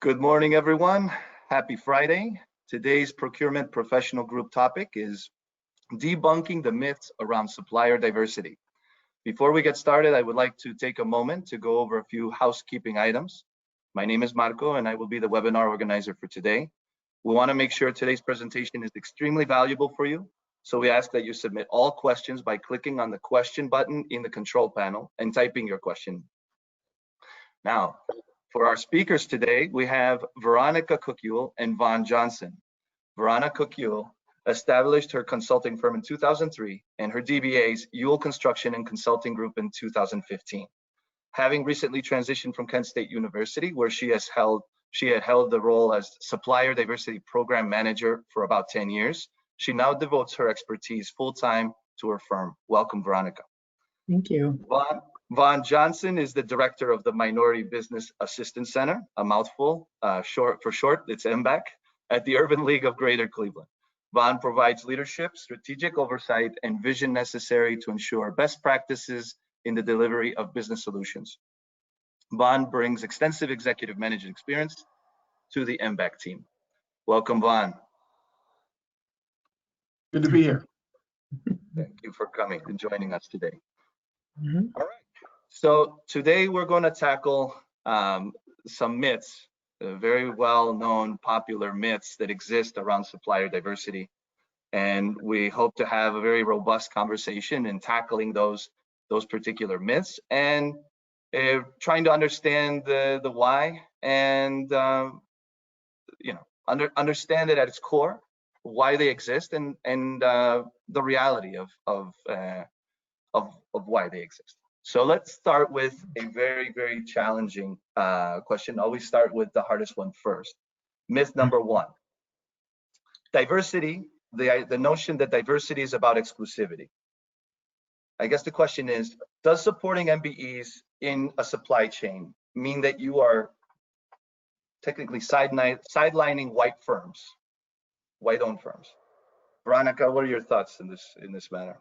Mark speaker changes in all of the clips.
Speaker 1: Good morning, everyone. Happy Friday. Today's procurement professional group topic is debunking the myths around supplier diversity. Before we get started, I would like to take a moment to go over a few housekeeping items. My name is Marco, and I will be the webinar organizer for today. We want to make sure today's presentation is extremely valuable for you, so we ask that you submit all questions by clicking on the question button in the control panel and typing your question. Now, for our speakers today, we have Veronica Cookule and Vaughn Johnson. Veronica Cookule established her consulting firm in 2003 and her DBA's Ewell Construction and Consulting Group in 2015. Having recently transitioned from Kent State University, where she had held the role as Supplier Diversity Program Manager for about 10 years, she now devotes her expertise full-time to her firm. Welcome, Veronica.
Speaker 2: Thank you.
Speaker 1: Vaughn Johnson is the director of the Minority Business Assistance Center, a mouthful, for short, it's MBAC, at the Urban League of Greater Cleveland. Vaughn provides leadership, strategic oversight, and vision necessary to ensure best practices in the delivery of business solutions. Vaughn brings extensive executive management experience to the MBAC team. Welcome, Vaughn.
Speaker 3: Good to be here.
Speaker 1: Thank you for coming and joining us today.
Speaker 2: Mm-hmm.
Speaker 1: All right. So today we're going to tackle some myths, very well-known, popular myths that exist around supplier diversity. And we hope to have a very robust conversation in tackling those particular myths and trying to understand the why and understand it at its core, why they exist, and the reality of why they exist. So let's start with a very, very challenging question. Always start with the hardest one first. Myth number one. Diversity, the notion that diversity is about exclusivity. I guess the question is, does supporting MBEs in a supply chain mean that you are technically sidelining white-owned firms? Veronica, what are your thoughts in this matter?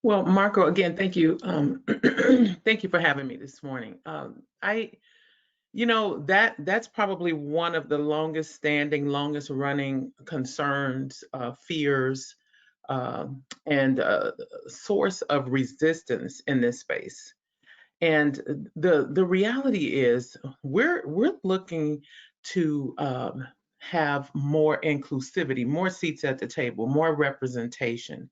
Speaker 2: Well, Marco, again, thank you. Thank you for having me this morning. That's probably one of the longest standing, longest running concerns, fears, and source of resistance in this space. And the reality is we're looking to have more inclusivity, more seats at the table, more representation.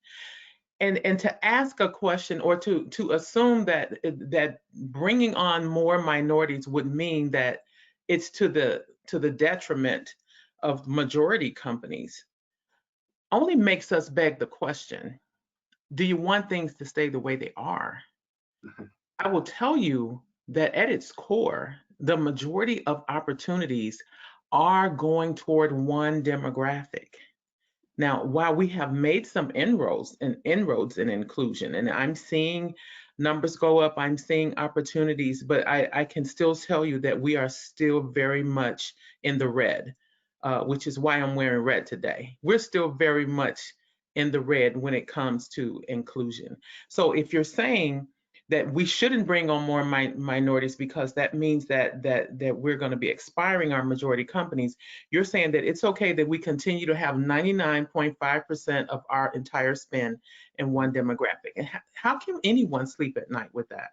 Speaker 2: And to ask a question or to assume that bringing on more minorities would mean that it's to the detriment of majority companies only makes us beg the question, do you want things to stay the way they are? Mm-hmm. I will tell you that at its core, the majority of opportunities are going toward one demographic. Now, while we have made some inroads in inclusion, and I'm seeing numbers go up, I'm seeing opportunities, but I can still tell you that we are still very much in the red, which is why I'm wearing red today. We're still very much in the red when it comes to inclusion. So if you're saying that we shouldn't bring on more minorities because that means that we're going to be expiring our majority companies, you're saying that it's okay that we continue to have 99.5% of our entire spend in one demographic. And how can anyone sleep at night with that?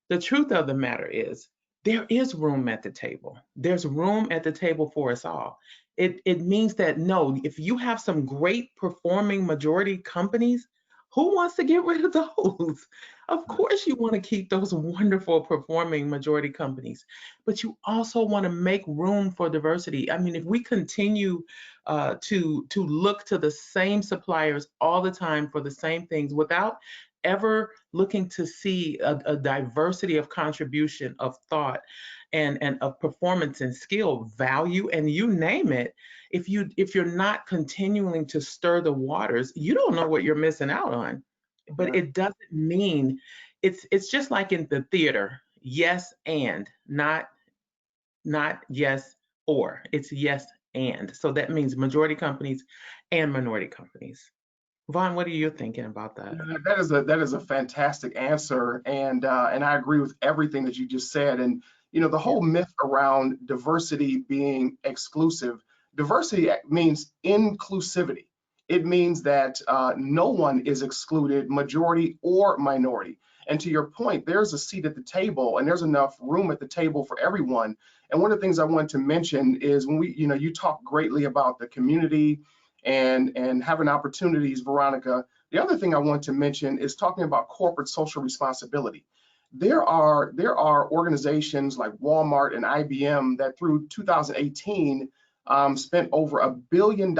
Speaker 2: The truth of the matter is there is room at the table. There's room at the table for us all. It means that, no, if you have some great performing majority companies, who wants to get rid of those? Of course you want to keep those wonderful performing majority companies, but you also want to make room for diversity. I mean, if we continue to look to the same suppliers all the time for the same things without ever looking to see a diversity of contribution, of thought, and of performance and skill, value, and you name it, if you're not continuing to stir the waters, you don't know what you're missing out on. But it doesn't mean, it's just like in the theater, yes and, not yes or, it's yes and. So that means majority companies and minority companies. Vaughn, what are you thinking about that?
Speaker 3: That is a fantastic answer, and I agree with everything that you just said. And the whole myth around diversity being exclusive. Diversity means inclusivity. It means that no one is excluded, majority or minority. And to your point, there's a seat at the table and there's enough room at the table for everyone. And one of the things I wanted to mention is when you talk greatly about the community and having opportunities, Veronica. The other thing I want to mention is talking about corporate social responsibility. There are organizations like Walmart and IBM that through 2018 spent over $1 billion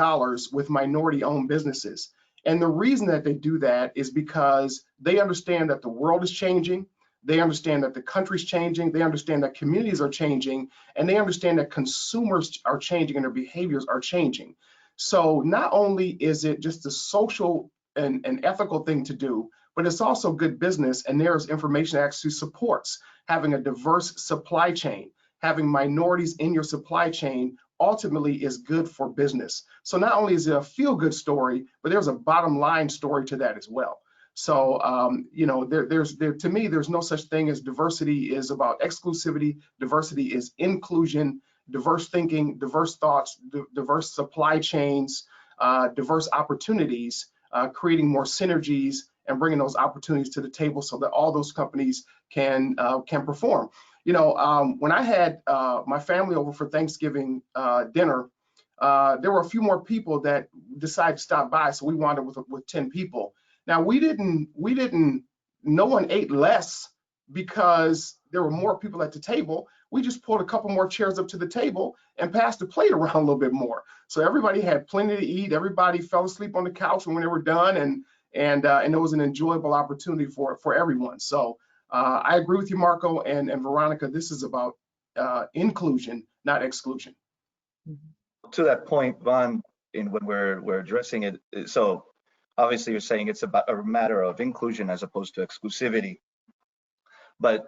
Speaker 3: with minority-owned businesses. And the reason that they do that is because they understand that the world is changing, they understand that the country's changing, they understand that communities are changing, and they understand that consumers are changing and their behaviors are changing. So not only is it just a social and ethical thing to do, but it's also good business, and there's information that actually supports having a diverse supply chain. Having minorities in your supply chain ultimately is good for business. So not only is it a feel-good story, but there's a bottom line story to that as well. So to me, there's no such thing as diversity is about exclusivity. Diversity is inclusion, diverse thinking, diverse thoughts, diverse supply chains, diverse opportunities, creating more synergies and bringing those opportunities to the table so that all those companies can perform. When I had my family over for Thanksgiving dinner, there were a few more people that decided to stop by, so we wound up with 10 people. Now no one ate less because there were more people at the table. We just pulled a couple more chairs up to the table and passed the plate around a little bit more. So everybody had plenty to eat. Everybody fell asleep on the couch when they were done, and it was an enjoyable opportunity for everyone. So I agree with you, Marco and Veronica. This is about inclusion, not exclusion.
Speaker 1: To that point, Von, when we're addressing it, so obviously you're saying it's about a matter of inclusion as opposed to exclusivity. But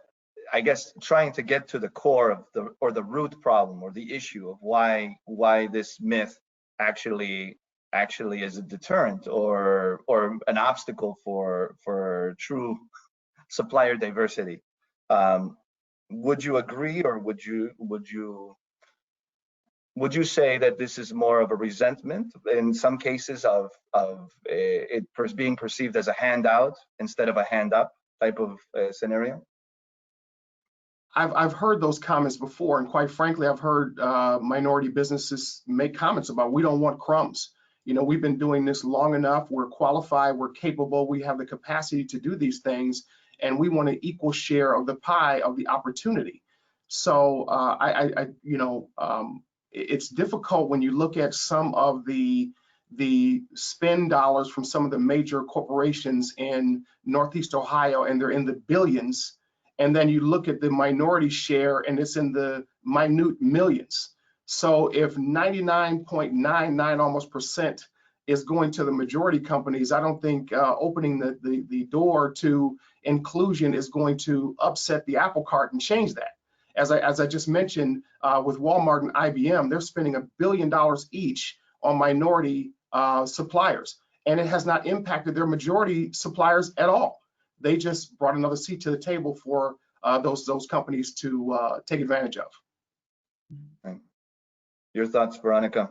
Speaker 1: I guess trying to get to the core of the root problem or the issue of why this myth actually is a deterrent or an obstacle for true supplier diversity. Would you agree, or would you say that this is more of a resentment in some cases of it being perceived as a handout instead of a hand up type of scenario?
Speaker 3: I've heard those comments before, and quite frankly, I've heard minority businesses make comments about, we don't want crumbs. We've been doing this long enough. We're qualified. We're capable. We have the capacity to do these things, and we want an equal share of the pie of the opportunity. So it's difficult when you look at some of the spend dollars from some of the major corporations in Northeast Ohio, and they're in the billions. And then you look at the minority share and it's in the minute millions. So if 99.99 almost percent is going to the majority companies, I don't think opening the door to inclusion is going to upset the apple cart and change that. As I just mentioned, with Walmart and IBM, they're spending $1 billion each on minority suppliers, and it has not impacted their majority suppliers at all. They just brought another seat to the table for those companies to take advantage of.
Speaker 1: Right. Your thoughts, Veronica?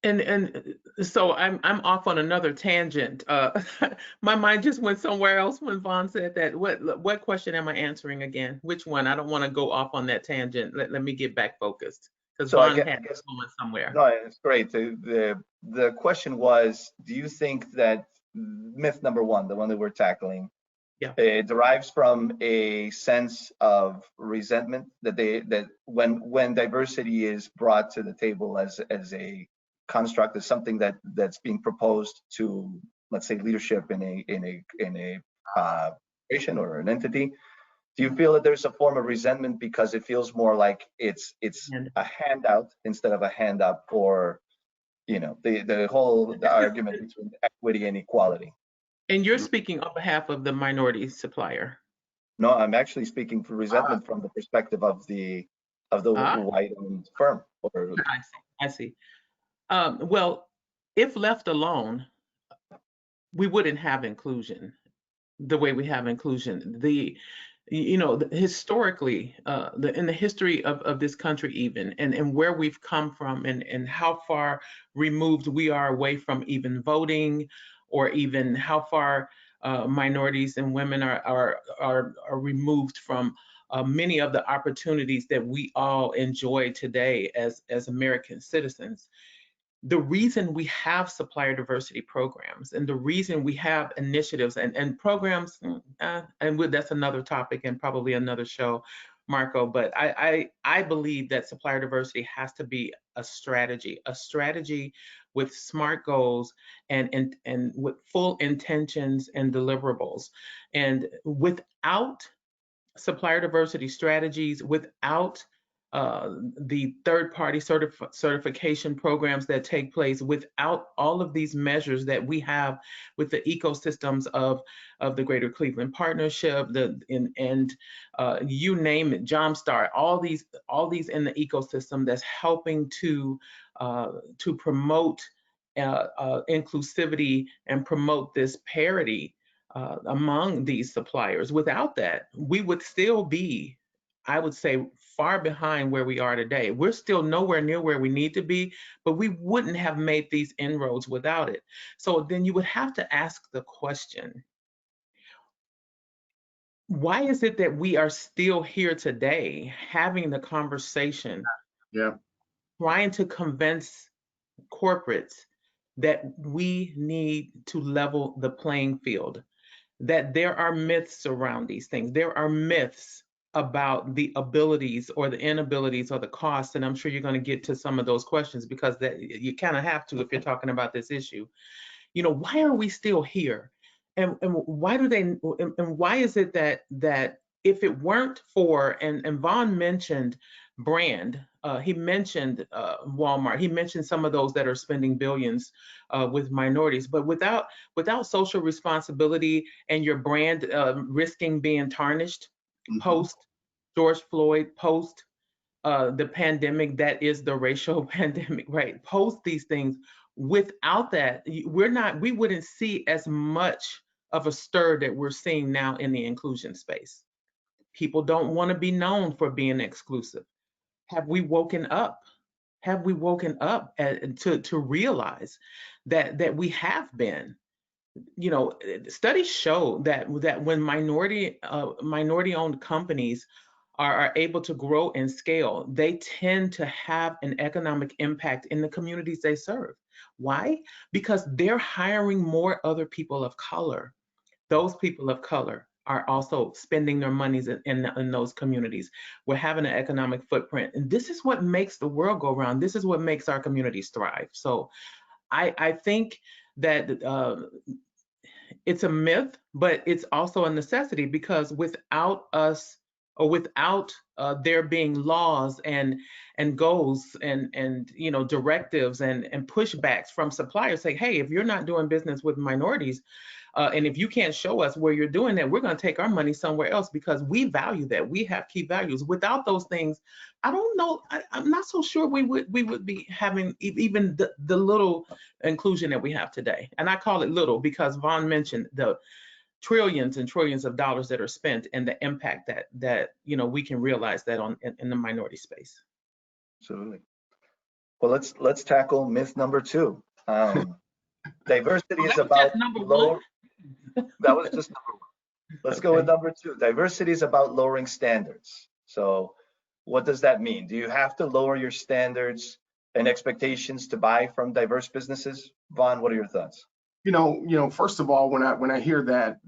Speaker 2: And so I'm off on another tangent. My mind just went somewhere else when Vaughn said that. What question am I answering again? Which one? I don't want to go off on that tangent. Let me get back focused, because Vaughn had going somewhere.
Speaker 1: No, it's great. The question was, do you think that myth number one, the one that we're tackling, it derives from a sense of resentment that when diversity is brought to the table as a construct, as something that's being proposed to, let's say, leadership in a corporation or an entity, do you feel that there's a form of resentment because it feels more like it's a handout instead of a hand up, or the whole argument between equity and equality?
Speaker 2: And you're speaking on behalf of the minority supplier?
Speaker 1: No, I'm actually speaking for resentment from the perspective of the white-owned firm.
Speaker 2: I see. Well, if left alone, we wouldn't have inclusion the way we have inclusion. historically, in the history of this country even, and where we've come from, and how far removed we are away from even voting, or even how far minorities and women are removed from many of the opportunities that we all enjoy today as American citizens. The reason we have supplier diversity programs, and the reason we have initiatives and programs, that's another topic and probably another show, Marco, but I believe that supplier diversity has to be a strategy with SMART goals and with full intentions and deliverables. And without supplier diversity strategies, without the third-party certification programs that take place, without all of these measures that we have with the ecosystems of the Greater Cleveland Partnership, and you name it, Jumpstart, all these in the ecosystem that's helping to promote inclusivity and promote this parity among these suppliers. Without that, we would still be, I would say, far behind where we are today. We're still nowhere near where we need to be, but we wouldn't have made these inroads without it. So then you would have to ask the question, why is it that we are still here today having the conversation, trying to convince corporates that we need to level the playing field? That there are myths around these things. There are myths about the abilities or the inabilities or the costs, and I'm sure you're going to get to some of those questions, because that you kind of have to if you're talking about this issue. Why are we still here? And why do they, and why is it that if it weren't for, and Vaughn mentioned brand, he mentioned Walmart, he mentioned some of those that are spending billions with minorities, but without social responsibility and your brand risking being tarnished, post George Floyd, post the pandemic that is the racial pandemic, right? Post these things, without that, we wouldn't see as much of a stir that we're seeing now in the inclusion space. People don't want to be known for being exclusive. Have we woken up? Have we woken up to realize that we have been? Studies show that when minority-owned companies are able to grow and scale, they tend to have an economic impact in the communities they serve. Why? Because they're hiring more other people of color. Those people of color are also spending their monies in those communities. We're having an economic footprint. And this is what makes the world go round. This is what makes our communities thrive. So I think that it's a myth, but it's also a necessity, because without us, or without there being laws and goals and directives and pushbacks from suppliers saying, hey, if you're not doing business with minorities, and if you can't show us where you're doing that, we're going to take our money somewhere else, because we value that. We have key values. Without those things, I don't know. I'm not so sure we would be having even the little inclusion that we have today. And I call it little because Vaughn mentioned the trillions and trillions of dollars that are spent, and the impact that we can realize that in the minority space.
Speaker 1: Absolutely. Well, let's tackle myth number 2. Diversity is about lower. That was just number 1. Let's go with number 2. Diversity is about lowering standards. So what does that mean? Do you have to lower your standards and expectations to buy from diverse businesses? Vaughn, what are your thoughts?
Speaker 3: First of all, when I hear that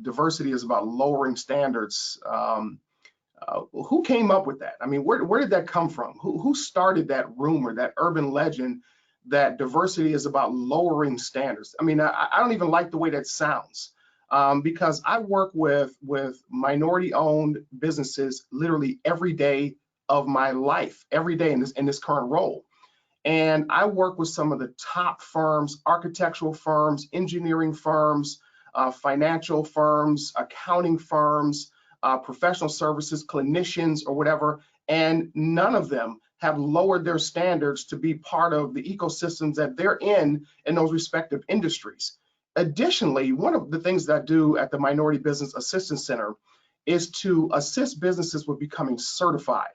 Speaker 3: diversity is about lowering standards, who came up with that? I mean, where did that come from? Who started that rumor, that urban legend, that diversity is about lowering standards? I mean, I don't even like the way that sounds, because I work with minority-owned businesses literally every day of my life, every day in this current role. And I work with some of the top firms, architectural firms, engineering firms, financial firms, accounting firms, professional services, clinicians, or whatever, and none of them have lowered their standards to be part of the ecosystems that they're in those respective industries. Additionally, one of the things that I do at the Minority Business Assistance Center is to assist businesses with becoming certified.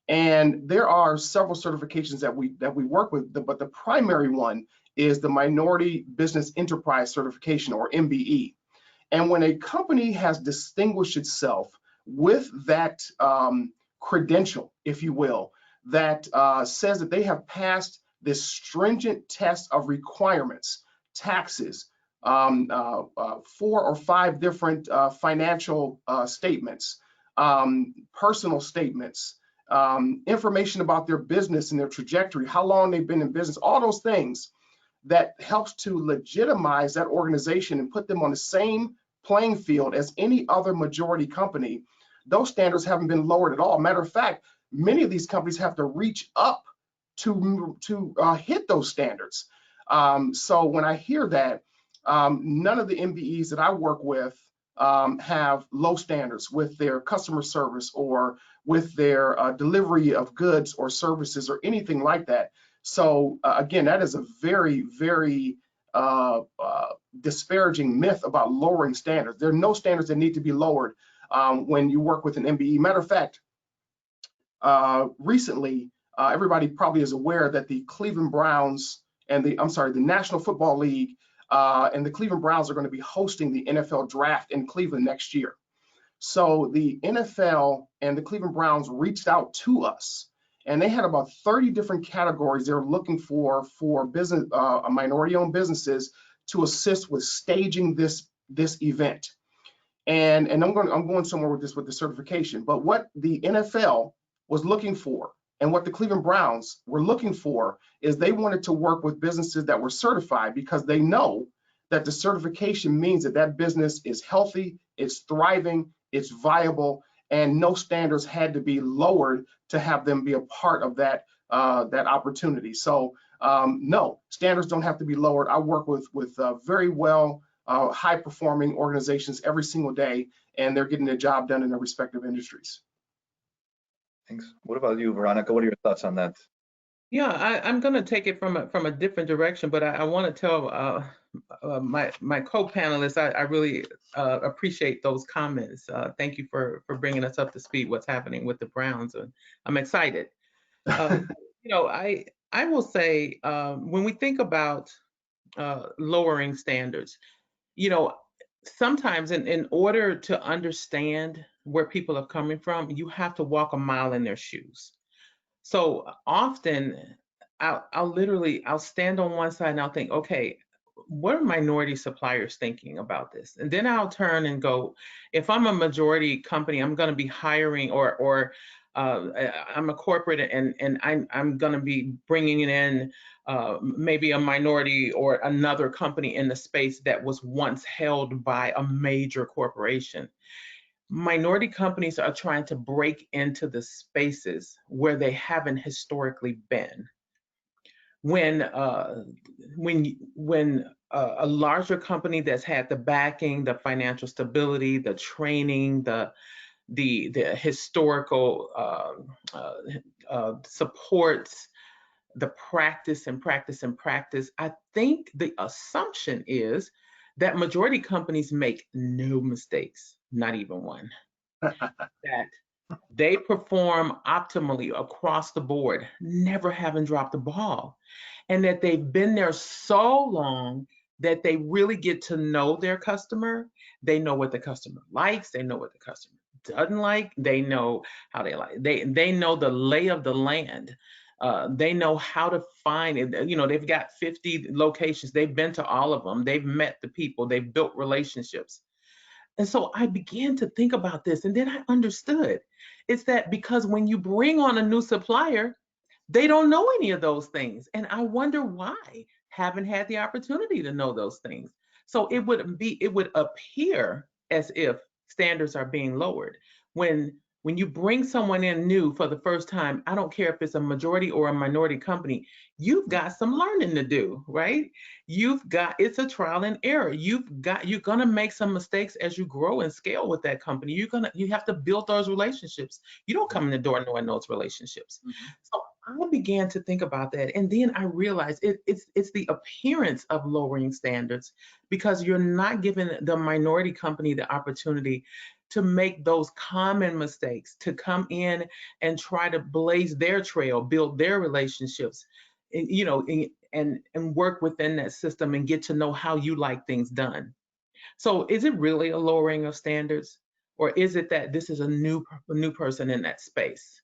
Speaker 3: And there are several certifications that we work with, but the primary one is the Minority Business Enterprise Certification, or MBE. And when a company has distinguished itself with that credential, if you will, that says that they have passed this stringent test of requirements, taxes, 4 or 5 different financial statements, personal statements, information about their business and their trajectory, how long they've been in business, all those things that helps to legitimize that organization and put them on the same playing field as any other majority company. Those standards haven't been lowered at all. Matter of fact, many of these companies have to reach up to hit those standards. So when I hear that, none of the MBEs that I work with have low standards with their customer service or with their delivery of goods or services or anything like that. So again, that is a very, very disparaging myth about lowering standards. There are no standards that need to be lowered when you work with an MBE. Matter of fact, recently, everybody probably is aware that the Cleveland Browns and the National Football League and the Cleveland Browns are going to be hosting the NFL draft in Cleveland next year. So the NFL and the Cleveland Browns reached out to us, and they had about 30 different categories they were looking for business, minority-owned businesses to assist with staging this event. And I'm going somewhere with this, with the certification. But what the NFL was looking for and what the Cleveland Browns were looking for is they wanted to work with businesses that were certified, because they know that the certification means that that business is healthy, it's thriving, it's viable, and no standards had to be lowered to have them be a part of that opportunity. So no, standards don't have to be lowered. I work with very well high-performing organizations every single day, and they're getting their job done in their respective industries.
Speaker 1: Thanks. What about you, Veronica? What are your thoughts on that?
Speaker 2: Yeah, I'm going to take it from a different direction, but I want to tell my co-panelists I really appreciate those comments. Thank you for bringing us up to speed what's happening with the Browns, and I'm excited. You know, I will say when we think about lowering standards, you know, sometimes in order to understand where people are coming from, you have to walk a mile in their shoes. So often I'll stand on one side and I'll think, okay, what are minority suppliers thinking about this? And then I'll turn and go, if I'm a majority company, I'm going to be hiring or I'm a corporate and I'm going to be bringing in maybe a minority or another company in the space that was once held by a major corporation. Minority companies are trying to break into the spaces where they haven't historically been. When a larger company that's had the backing, the financial stability, the training, the historical supports, the practice, I think the assumption is that majority companies make no mistakes, not even one. That they perform optimally across the board, never having dropped the ball. And that they've been there so long that they really get to know their customer. They know what the customer likes, they know what the customer doesn't like, they know how they like, they know the lay of the land. They know how to find it. You know, they've got 50 locations. They've been to all of them. They've met the people. They've built relationships. And so I began to think about this, and then I understood. It's that because when you bring on a new supplier, they don't know any of those things. And I wonder why haven't had the opportunity to know those things. So it would appear as if standards are being lowered. When you bring someone in new for the first time, I don't care if it's a majority or a minority company, you've got some learning to do, right? It's a trial and error. You're gonna make some mistakes as you grow and scale with that company. You have to build those relationships. You don't come in the door knowing those relationships. Mm-hmm. So I began to think about that, and then I realized it's the appearance of lowering standards because you're not giving the minority company the opportunity to make those common mistakes, to come in and try to blaze their trail, build their relationships, and, and work within that system and get to know how you like things done. So is it really a lowering of standards, or is it that this is a new person in that space?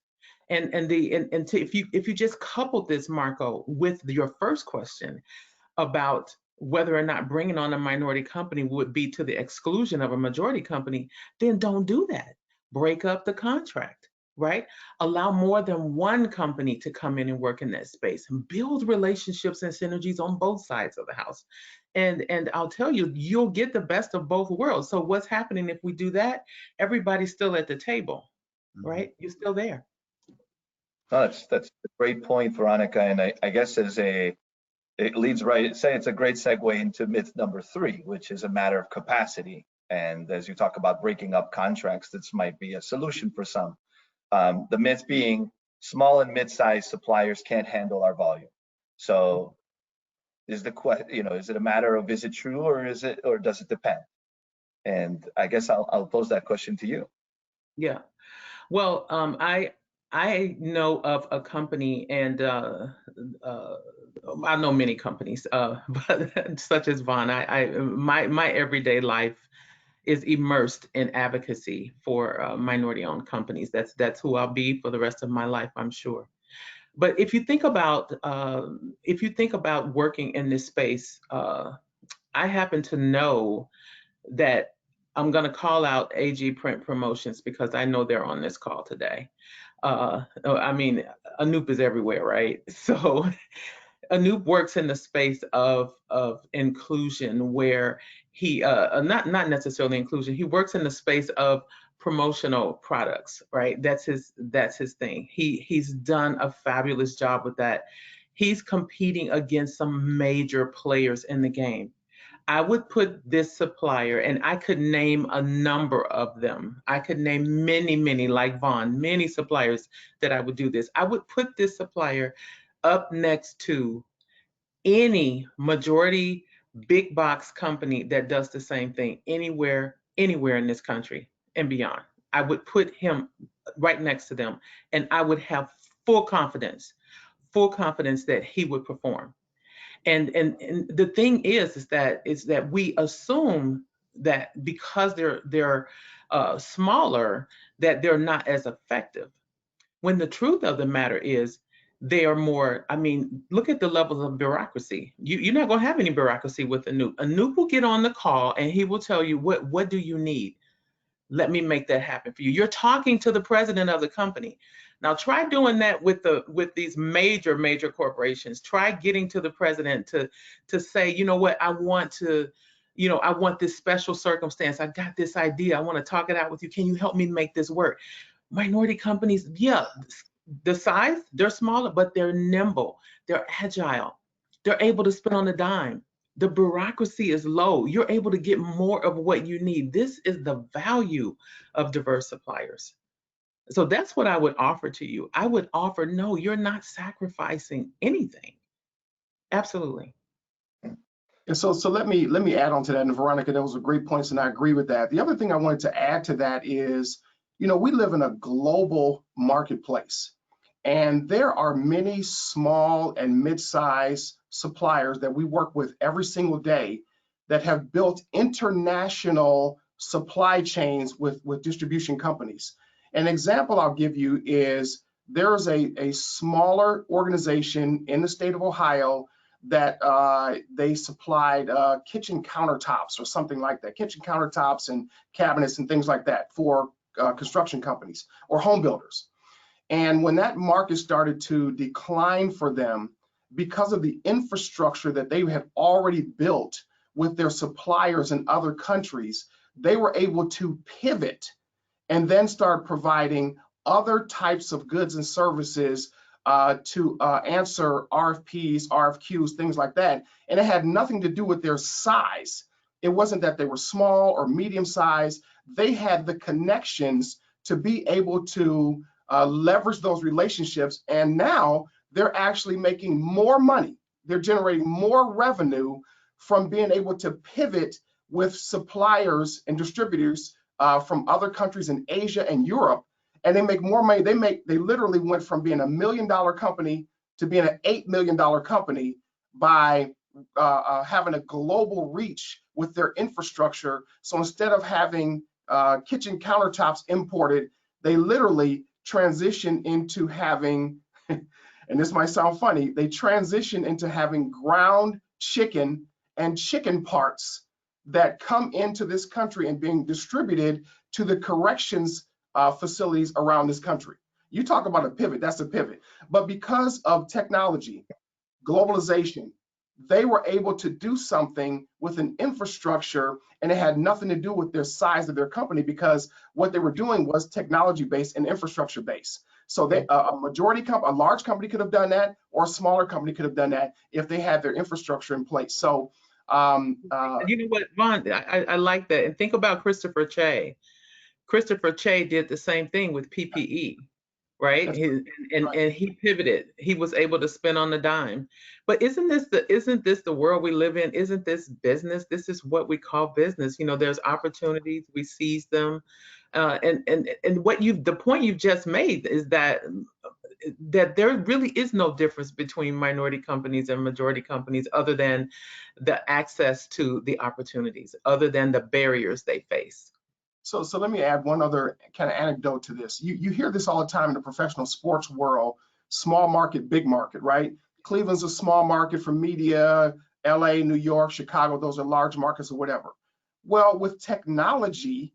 Speaker 2: If you just coupled this, Marco, with your first question about whether or not bringing on a minority company would be to the exclusion of a majority company, then don't do that. Break up the contract, right? Allow more than one company to come in and work in that space and build relationships and synergies on both sides of the house. And I'll tell you, you'll get the best of both worlds. So what's happening if we do that? Everybody's still at the table, right? You're still there.
Speaker 1: No, that's a great point, Veronica. And I guess it leads right, say it's a great segue into myth number 3, which is a matter of capacity. And as you talk about breaking up contracts, this might be a solution for some. The myth being small and mid-sized suppliers can't handle our volume. So is the question, is it a matter of, is it true, or does it depend? And I guess I'll pose that question to you.
Speaker 2: Yeah. Well, I know of a company, and I know many companies, but such as Vaughn. My everyday life is immersed in advocacy for minority-owned companies. That's who I'll be for the rest of my life, I'm sure. But if you think about working in this space, I happen to know that I'm going to call out AG Print Promotions because I know they're on this call today. I mean, Anoop is everywhere, right? So Anoop works in the space of inclusion, where he not necessarily inclusion. He works in the space of promotional products, right? That's his thing. He's done a fabulous job with that. He's competing against some major players in the game. I would put this supplier, and I could name a number of them. I could name many, like Vaughn, many suppliers that I would do this. I would put this supplier up next to any majority big box company that does the same thing anywhere in this country and beyond. I would put him right next to them, and I would have full confidence that he would perform. And the thing is that we assume that because they're smaller, that they're not as effective. When the truth of the matter is, they are more. I mean, look at the levels of bureaucracy. You're not going to have any bureaucracy with Anoop. Anoop will get on the call and he will tell you what do you need. Let me make that happen for you. You're talking to the president of the company. Now try doing that with these major corporations. Try getting to the president to say, you know what, I want this special circumstance. I got this idea. I want to talk it out with you. Can you help me make this work? Minority companies, yeah, the size, they're smaller, but they're nimble, they're agile, they're able to spend on a dime. The bureaucracy is low. You're able to get more of what you need. This is the value of diverse suppliers. So that's what I would offer to you. I would offer, no, you're not sacrificing anything. Absolutely.
Speaker 3: And so let me add on to that. And Veronica, those are great points, and I agree with that. The other thing I wanted to add to that is, we live in a global marketplace, and there are many small and mid-sized suppliers that we work with every single day that have built international supply chains with distribution companies. An example I'll give you is there's a smaller organization in the state of Ohio that they supplied kitchen countertops or something like that, kitchen countertops and cabinets and things like that for construction companies or home builders. And when that market started to decline for them because of the infrastructure that they had already built with their suppliers in other countries, they were able to pivot and then start providing other types of goods and services to answer RFPs, RFQs, things like that. And it had nothing to do with their size. It wasn't that they were small or medium sized. They had the connections to be able to leverage those relationships. And now they're actually making more money. They're generating more revenue from being able to pivot with suppliers and distributors from other countries in Asia and Europe, and they make more money. They literally went from being $1 million company to being an $8 million company by having a global reach with their infrastructure. So instead of having kitchen countertops imported, they literally transition into having, and this might sound funny, they transition into having ground chicken and chicken parts that come into this country and being distributed to the corrections facilities around this country. You talk about a pivot, that's a pivot. But because of technology, globalization, they were able to do something with an infrastructure, and it had nothing to do with their size of their company, because what they were doing was technology based and infrastructure based. So they, a large company could have done that, or a smaller company could have done that if they had their infrastructure in place. So
Speaker 2: you know what, Vaughn, I like that. And think about Christopher Che. Christopher Che did the same thing with PPE, right? And he pivoted. He was able to spend on the dime. But isn't this the world we live in? Isn't this business? This is what we call business. You know, there's opportunities, we seize them. And the point you've just made is that there really is no difference between minority companies and majority companies, other than the access to the opportunities, other than the barriers they face.
Speaker 3: So let me add one other kind of anecdote to this. You hear this all the time in the professional sports world: small market, big market, right? Cleveland's a small market for media, LA, New York, Chicago, those are large markets or whatever. Well, with technology,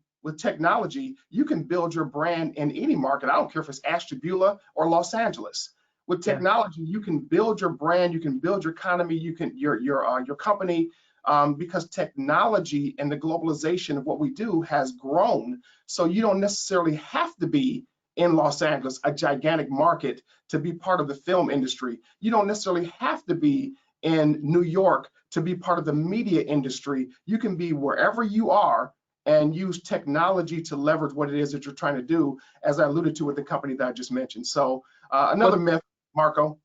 Speaker 3: you can build your brand in any market. I don't care if it's Ashtabula or Los Angeles. With technology, you can build your brand, you can build your economy, you can your company, because technology and the globalization of what we do has grown. So you don't necessarily have to be in Los Angeles, a gigantic market, to be part of the film industry. You don't necessarily have to be in New York to be part of the media industry. You can be wherever you are and use technology to leverage what it is that you're trying to do, as I alluded to with the company that I just mentioned. So another myth, Marco.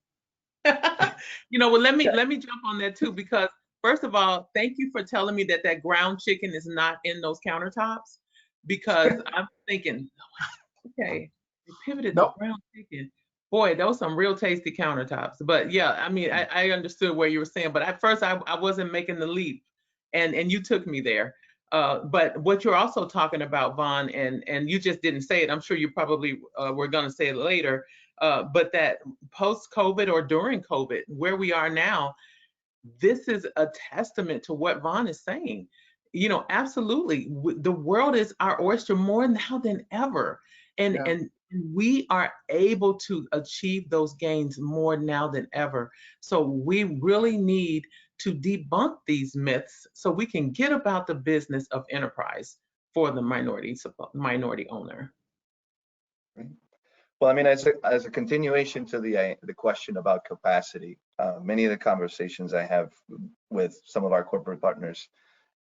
Speaker 2: You know, well, let me jump on that too, because first of all, thank you for telling me that ground chicken is not in those countertops, because I'm thinking, okay, they pivoted to ground chicken. Boy, those some real tasty countertops. But yeah, I mean, I understood where you were saying, but at first I wasn't making the leap, and you took me there. But what you're also talking about, Vaughn, and you just didn't say it, I'm sure you probably were going to say it later, but that post-COVID or during COVID, where we are now, this is a testament to what Vaughn is saying. You know, absolutely, the world is our oyster more now than ever, and we are able to achieve those gains more now than ever. So we really need to debunk these myths so we can get about the business of enterprise for the minority owner.
Speaker 1: Well, I mean, as a continuation to the question about capacity, many of the conversations I have with some of our corporate partners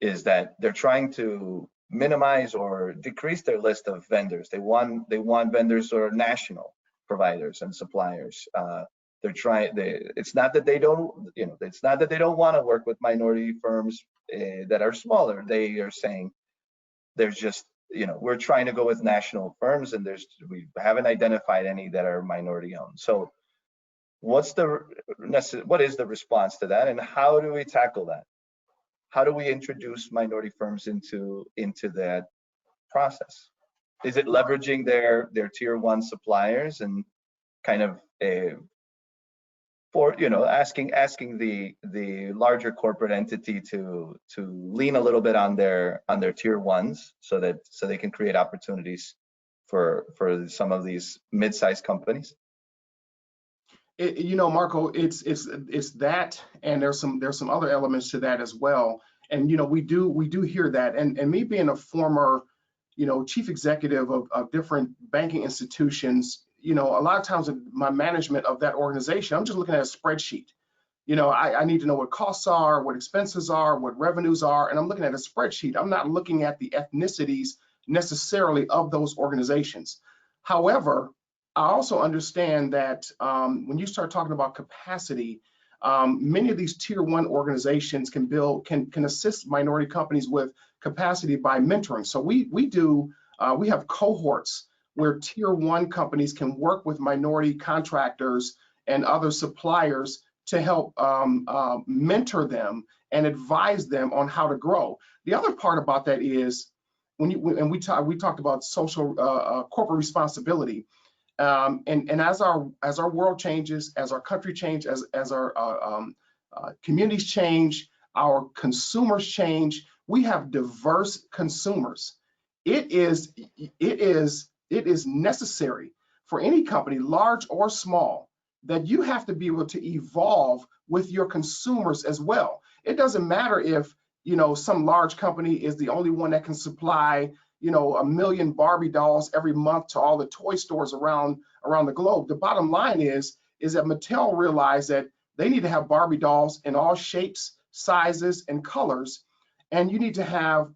Speaker 1: is that they're trying to minimize or decrease their list of vendors. They want vendors who are national providers and suppliers. It's not that they don't, it's not that they don't want to work with minority firms that are smaller. They are saying there's just, we're trying to go with national firms, and we haven't identified any that are minority owned. So what is the response to that, and how do we tackle that? How do we introduce minority firms into that process? Is it leveraging their tier one suppliers and kind of asking the larger corporate entity to lean a little bit on their tier ones, so they can create opportunities for some of these mid-sized companies?
Speaker 3: Marco, it's that, and there's some other elements to that as well. And we do hear that. And me being a former chief executive of different banking institutions, a lot of times in my management of that organization, I'm just looking at a spreadsheet. I need to know what costs are, what expenses are, what revenues are, and I'm looking at a spreadsheet. I'm not looking at the ethnicities necessarily of those organizations. However, I also understand that when you start talking about capacity, Many of these tier one organizations can assist minority companies with capacity by mentoring. So we have cohorts where tier one companies can work with minority contractors and other suppliers to help mentor them and advise them on how to grow. The other part about that is we talked about social corporate responsibility. And as our world changes, as our country changes, as our communities change, our consumers change, we have diverse consumers. It is necessary for any company, large or small, that you have to be able to evolve with your consumers as well. It doesn't matter if some large company is the only one that can supply 1 million Barbie dolls every month to all the toy stores around the globe. The bottom line is that Mattel realized that they need to have Barbie dolls in all shapes, sizes, and colors, and you need to have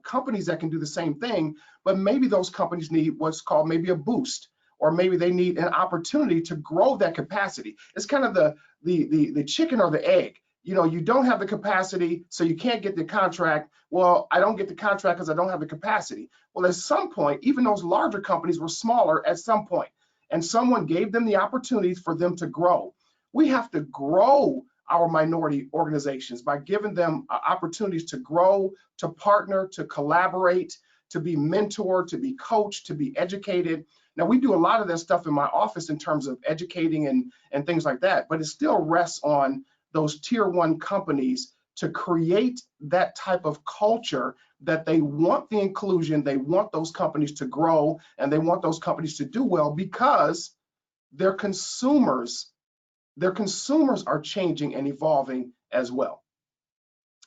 Speaker 3: companies that can do the same thing, but maybe those companies need what's called maybe a boost, or maybe they need an opportunity to grow that capacity. It's kind of the chicken or the egg. You don't have the capacity, so you can't get the contract. Well, I don't get the contract because I don't have the capacity. Well, at some point, even those larger companies were smaller at some point, and someone gave them the opportunities for them to grow. We have to grow our minority organizations by giving them opportunities to grow, to partner, to collaborate, to be mentored, to be coached, to be educated. Now, we do a lot of that stuff in my office in terms of educating and things like that, but it still rests on those tier one companies to create that type of culture that they want the inclusion, they want those companies to grow, and they want those companies to do well because their consumers are changing and evolving as well.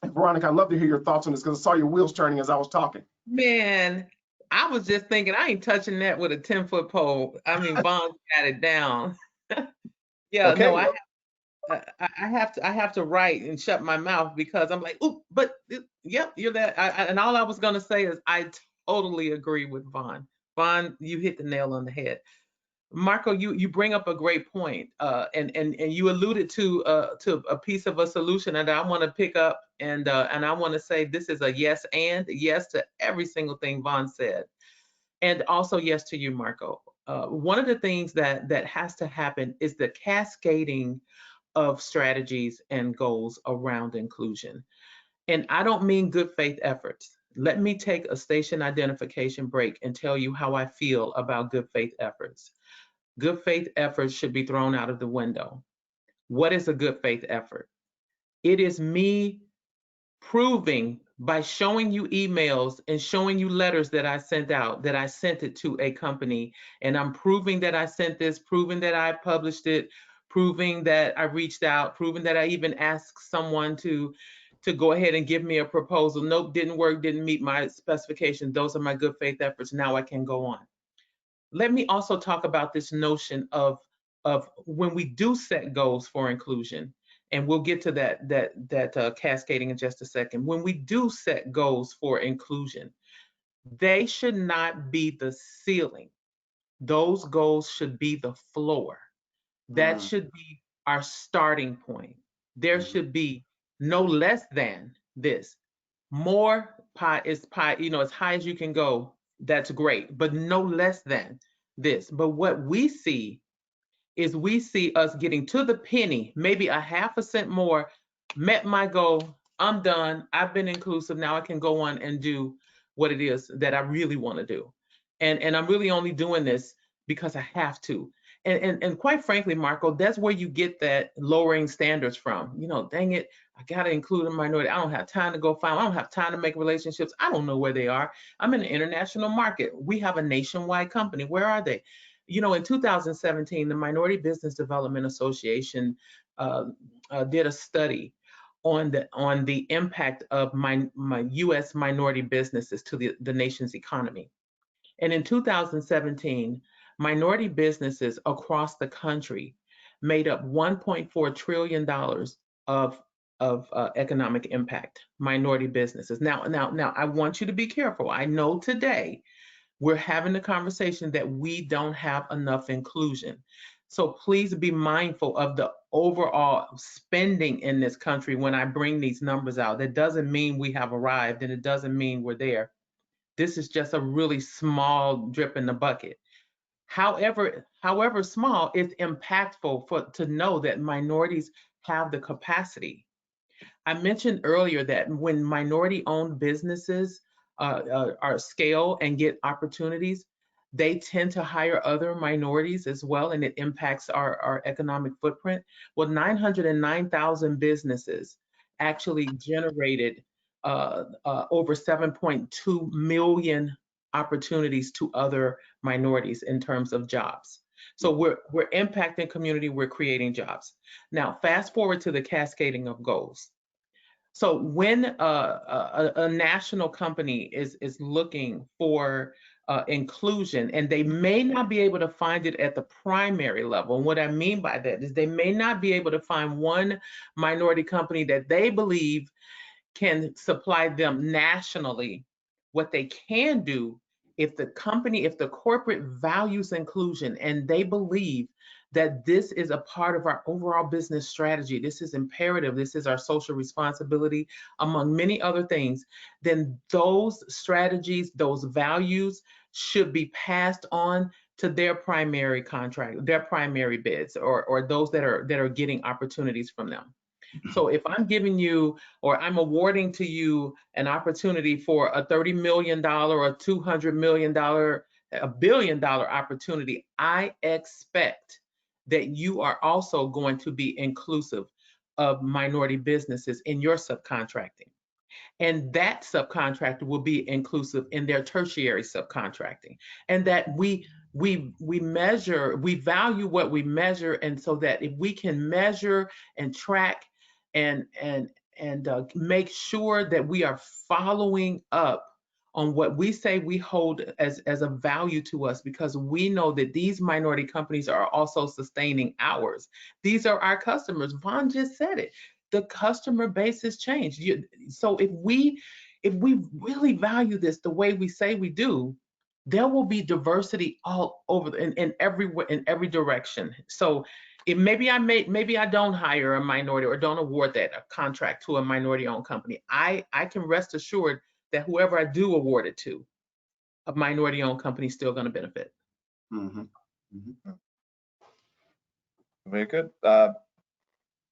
Speaker 3: And Veronica, I'd love to hear your thoughts on this because I saw your wheels turning as I was talking.
Speaker 2: Man, I was just thinking, I ain't touching that with a 10-foot pole. I mean, Vaughn got it down. Yeah,
Speaker 3: Okay.
Speaker 2: no, I have to write and shut my mouth because I'm like, oh, but yep, you're that. And all I was gonna say is I totally agree with Vaughn. Vaughn, you hit the nail on the head. Marco, you bring up a great point, and you alluded to a piece of a solution that I want to pick up, and I want to say this is a yes to every single thing Vaughn said, and also yes to you, Marco. One of the things that has to happen is the cascading of strategies and goals around inclusion. And I don't mean good faith efforts. Let me take a station identification break and tell you how I feel about good faith efforts. Good faith efforts should be thrown out of the window. What is a good faith effort? It is me proving by showing you emails and showing you letters that I sent out, that I sent it to a company, and I'm proving that I sent this, proving that I published it, proving that I reached out, proving that I even asked someone to go ahead and give me a proposal. Nope, didn't work, didn't meet my specifications. Those are my good faith efforts. Now I can go on. Let me also talk about this notion of when we do set goals for inclusion, and we'll get to that cascading in just a second. When we do set goals for inclusion, they should not be the ceiling. Those goals should be the floor. That should be our starting point. There should be no less than this. More pie is pie, as high as you can go, that's great, but no less than this. But what we see is us getting to the penny, maybe a half a cent more, met my goal, I'm done, I've been inclusive, now I can go on and do what it is that I really want to do. And I'm really only doing this because I have to. And quite frankly, Marco, that's where you get that lowering standards from. Dang it, I gotta include a minority. I don't have time to go find, I don't have time to make relationships. I don't know where they are. I'm in an international market. We have a nationwide company. Where are they? In 2017, the Minority Business Development Association did a study on the impact of my U.S. minority businesses to the nation's economy. And in 2017, minority businesses across the country made up $1.4 trillion of economic impact. Minority businesses. Now, I want you to be careful. I know today we're having a conversation that we don't have enough inclusion. So please be mindful of the overall spending in this country when I bring these numbers out. That doesn't mean we have arrived, and it doesn't mean we're there. This is just a really small drip in the bucket. However small, it's impactful to know that minorities have the capacity. I mentioned earlier that when minority-owned businesses are scale and get opportunities, they tend to hire other minorities as well, and it impacts our economic footprint. Well, 909,000 businesses actually generated over 7.2 million opportunities to other minorities in terms of jobs. So we're impacting community, we're creating jobs. Now, fast forward to the cascading of goals. So when a national company is looking for inclusion, and they may not be able to find it at the primary level, and what I mean by that is they may not be able to find one minority company that they believe can supply them nationally. What they can do, if the corporate values inclusion and they believe that this is a part of our overall business strategy, this is imperative, this is our social responsibility, among many other things, then those strategies, those values should be passed on to their primary contract, their primary bids, or those that are getting opportunities from them. So if I'm giving you, or I'm awarding to you an opportunity for a $30 million or $200 million, $1 billion opportunity, I expect that you are also going to be inclusive of minority businesses in your subcontracting. And that subcontractor will be inclusive in their tertiary subcontracting. And that we measure, we value what we measure, and so that if we can measure and track and make sure that we are following up on what we say we hold as a value to us, because we know that these minority companies are also sustaining ours. These are our customers. Vaughn just said it. The customer base has changed. So if we really value this the way we say we do, there will be diversity all over in every direction. So maybe I don't hire a minority or don't award that a contract to a minority-owned company. I can rest assured that whoever I do award it to, a minority-owned company is still going to benefit.
Speaker 3: Mm-hmm. Mm-hmm.
Speaker 1: Very good.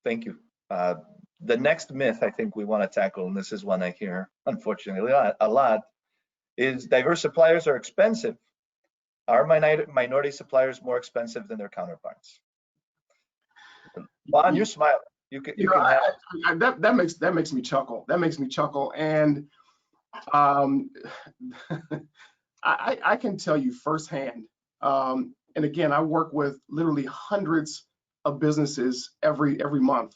Speaker 1: Thank you. The next myth I think we want to tackle, and this is one I hear unfortunately a lot, is diverse suppliers are expensive. Are minority suppliers more expensive than their counterparts? Vaughn, you smile. You can have
Speaker 3: that makes me chuckle. That makes me chuckle, and I can tell you firsthand. And again, I work with literally hundreds of businesses every month.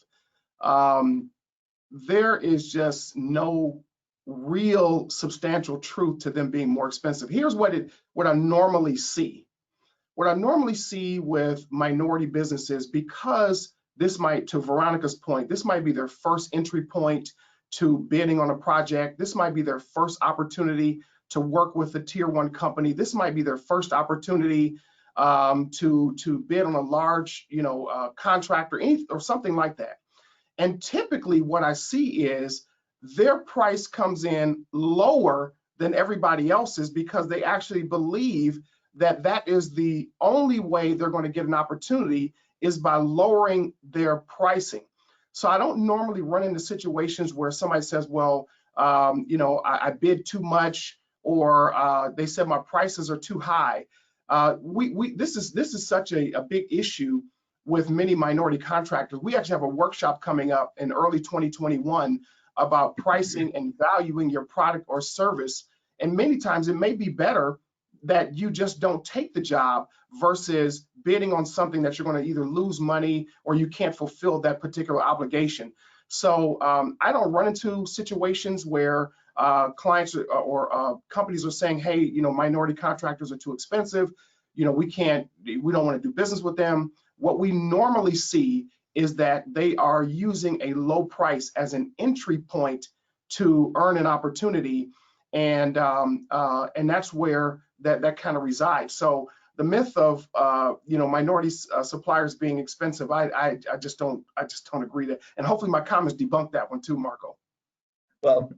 Speaker 3: There is just no real substantial truth to them being more expensive. Here's what I normally see. What I normally see with minority businesses, because this might, to Veronica's point, this might be their first entry point to bidding on a project. This might be their first opportunity to work with a tier 1 company. This might be their first opportunity to bid on a large, contract or something like that. And typically what I see is their price comes in lower than everybody else's, because they actually believe that that is the only way they're going to get an opportunity, is by lowering their pricing. So I don't normally run into situations where somebody says, well, I bid too much, or they said my prices are too high. This is such a big issue with many minority contractors. We actually have a workshop coming up in early 2021 about pricing and valuing your product or service. And many times it may be better that you just don't take the job versus bidding on something that you're going to either lose money or you can't fulfill that particular obligation. So I don't run into situations where clients or companies are saying, hey, minority contractors are too expensive. We don't want to do business with them. What we normally see is that they are using a low price as an entry point to earn an opportunity, and that's where that kind of resides. So the myth of minority suppliers being expensive, I just don't agree that. And hopefully my comments debunk that one too, Marco.
Speaker 1: Well,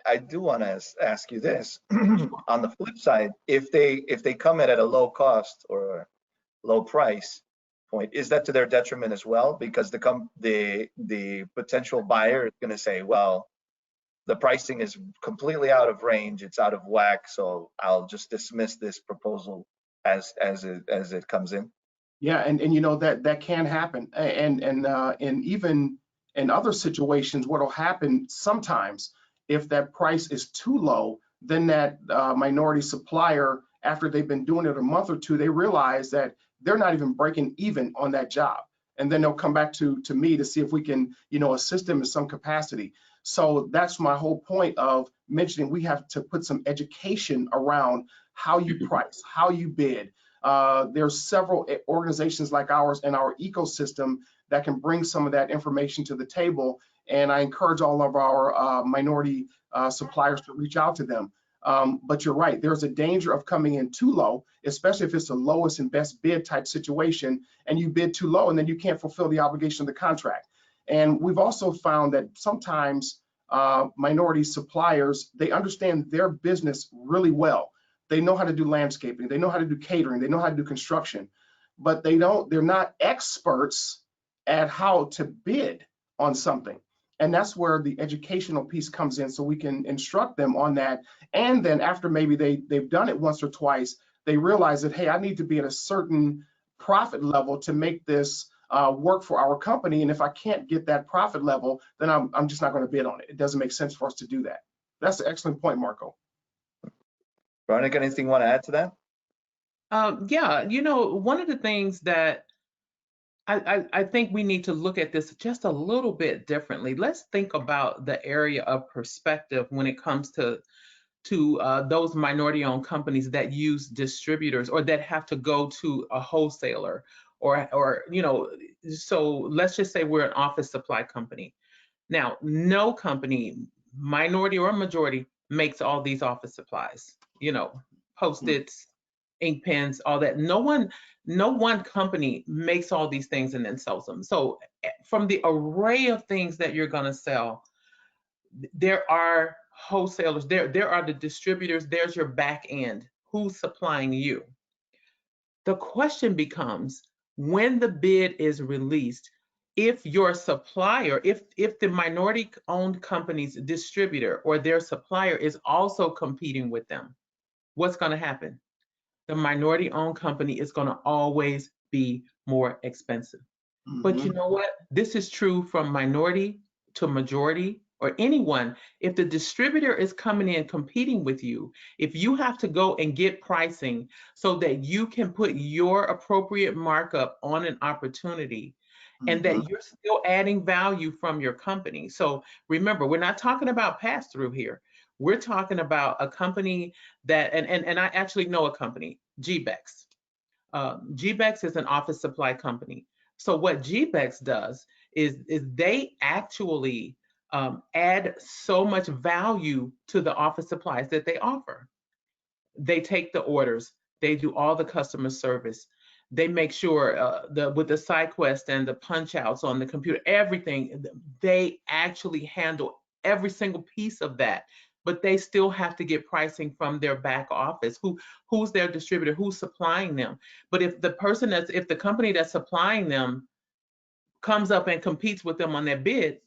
Speaker 1: I do want to ask you this. On the flip side, if they come in at a low cost or a low price point, is that to their detriment as well? Because the potential buyer is going to say, well, the pricing is completely out of range, it's out of whack, so I'll just dismiss this proposal as it comes in.
Speaker 3: Yeah, and that can happen, and even in other situations, what'll happen sometimes, if that price is too low, then that minority supplier, after they've been doing it a month or two, they realize that they're not even breaking even on that job, and then they'll come back to me to see if we can assist them in some capacity. So that's my whole point of mentioning we have to put some education around how you price, how you bid. There's several organizations like ours in our ecosystem that can bring some of that information to the table. And I encourage all of our minority suppliers to reach out to them. But you're right, there's a danger of coming in too low, especially if it's the lowest and best bid type situation, and you bid too low and then you can't fulfill the obligation of the contract. And we've also found that sometimes minority suppliers, they understand their business really well. They know how to do landscaping, they know how to do catering, they know how to do construction, but they're not experts at how to bid on something. And that's where the educational piece comes in, so we can instruct them on that. And then after maybe they've done it once or twice, they realize that, hey, I need to be at a certain profit level to make this work for our company. And if I can't get that profit level, then I'm just not going to bid on it. It doesn't make sense for us to do that. That's an excellent point, Marco.
Speaker 1: Veronica, anything you want to add to that?
Speaker 2: Yeah, one of the things that I think we need to look at this just a little bit differently. Let's think about the area of perspective when it comes to those minority-owned companies that use distributors or that have to go to a wholesaler or so let's just say we're an office supply company. Now, no company, minority or majority, makes all these office supplies, Post-its, ink pens, all that. No one company makes all these things and then sells them. So from the array of things that you're going to sell, there are wholesalers, there are the distributors, there's your back end. Who's supplying you? The question becomes, when the bid is released, if your supplier, if the minority-owned company's distributor or their supplier is also competing with them, what's going to happen? The minority-owned company is going to always be more expensive. But you know what? This is true from minority to majority or anyone. If the distributor is coming in competing with you, if you have to go and get pricing so that you can put your appropriate markup on an opportunity, and that you're still adding value from your company. So remember, we're not talking about pass-through here. We're talking about a company that, and I actually know a company, GBEX. GBEX is an office supply company. So what GBEX does is they actually add so much value to the office supplies that they offer. They take the orders, they do all the customer service, they make sure with the SideQuest and the punch outs on the computer, everything, they actually handle every single piece of that. But they still have to get pricing from their back office. Who's their distributor? Who's supplying them? But if the company that's supplying them comes up and competes with them on their bid,